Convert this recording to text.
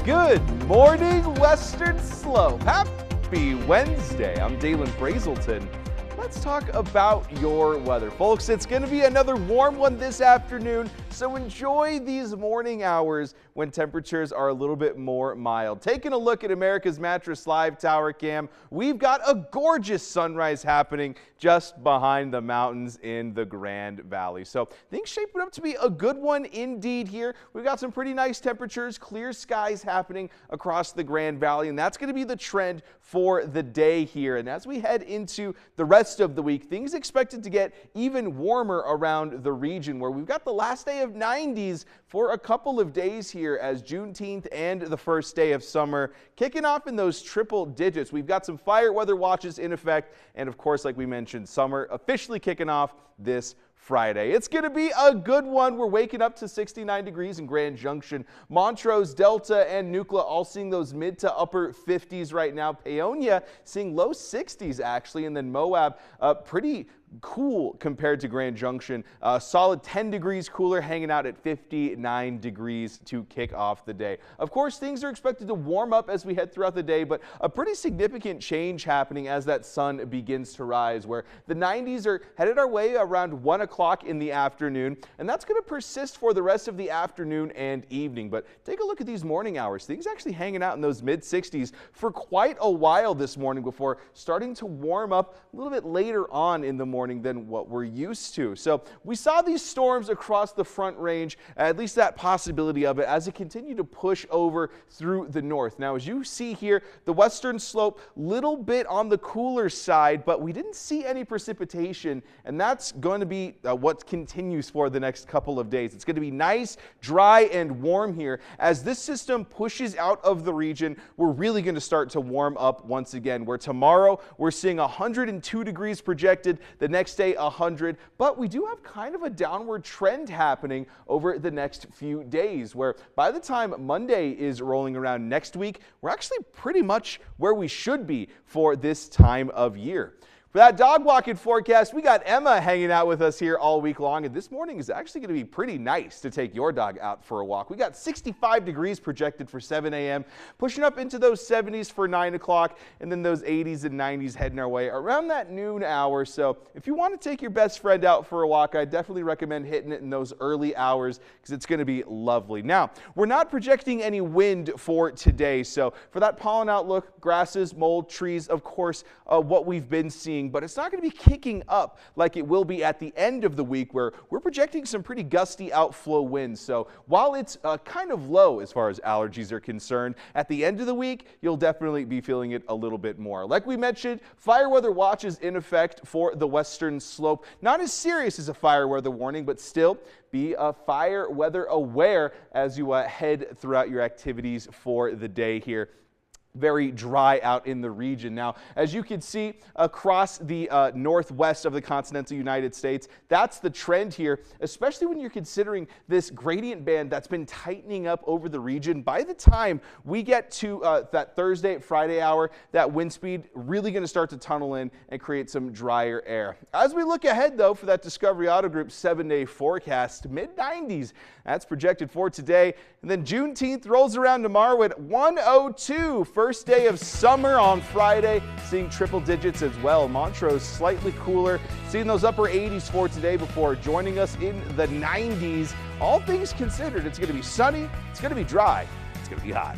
Good morning, Western Slope. Happy Wednesday. I'm Dalen Brazelton. Let's talk about your weather. Folks, it's going to be another warm one this afternoon, so enjoy these morning hours when temperatures are a little bit more mild. Taking a look at America's Mattress Live Tower Cam, we've got a gorgeous sunrise happening just behind the mountains in the Grand Valley. So things shaping up to be a good one indeed here. We've got some pretty nice temperatures, clear skies happening across the Grand Valley, and that's going to be the trend for the day here. And as we head into the rest of the week, things expected to get even warmer around the region, where we've got the last day of 90s for a couple of days here as Juneteenth and the first day of summer kicking off in those triple digits. We've got some fire weather watches in effect, and of course, like we mentioned, summer officially kicking off this Friday. It's going to be a good one. We're waking up to 69 degrees in Grand Junction. Montrose, Delta, and Nucla all seeing those mid to upper 50s right now. Paonia seeing low 60s actually, and then Moab pretty cool compared to Grand Junction. Solid 10 degrees cooler, hanging out at 59 degrees to kick off the day. Of course, things are expected to warm up as we head throughout the day, but a pretty significant change happening as that sun begins to rise, where the 90s are headed our way around 1 o'clock in the afternoon, and that's going to persist for the rest of the afternoon and evening. But take a look at these morning hours. Things actually hanging out in those mid 60s for quite a while this morning before starting to warm up a little bit later on in the morning than what we're used to. So we saw these storms across the Front Range, at least that possibility of it, as it continued to push over through the north. Now, as you see here, the Western Slope, little bit on the cooler side, but we didn't see any precipitation, and that's going to be what continues for the next couple of days. It's going to be nice, dry, and warm here. As this system pushes out of the region, we're really going to start to warm up once again, where tomorrow we're seeing 102 degrees projected, the next day 100, but we do have kind of a downward trend happening over the next few days, where by the time Monday is rolling around next week, we're actually pretty much where we should be for this time of year. For that dog walking forecast, we got Emma hanging out with us here all week long, and this morning is actually going to be pretty nice to take your dog out for a walk. We got 65 degrees projected for 7 a.m., pushing up into those 70s for 9 o'clock, and then those 80s and 90s heading our way around that noon hour. So if you want to take your best friend out for a walk, I definitely recommend hitting it in those early hours because it's going to be lovely. Now, we're not projecting any wind for today, so for that pollen outlook, grasses, mold, trees, of course, what we've been seeing, but it's not going to be kicking up like it will be at the end of the week, where we're projecting some pretty gusty outflow winds. So while it's kind of low as far as allergies are concerned, at the end of the week, you'll definitely be feeling it a little bit more. Like we mentioned, fire weather watch is in effect for the Western Slope. Not as serious as a fire weather warning, but still be fire weather aware as you head throughout your activities for the day here. Very dry out in the region. Now, as you can see across the northwest of the continental United States, that's the trend here, especially when you're considering this gradient band that's been tightening up over the region. By the time we get to that Thursday, Friday hour, that wind speed really going to start to tunnel in and create some drier air. As we look ahead, though, for that Discovery Auto Group 7-day forecast, mid-90s, that's projected for today. And then Juneteenth rolls around tomorrow at 102. First day of summer on Friday, seeing triple digits as well. Montrose slightly cooler, seeing those upper 80s for today before joining us in the 90s. All things considered, it's going to be sunny, it's going to be dry, it's going to be hot.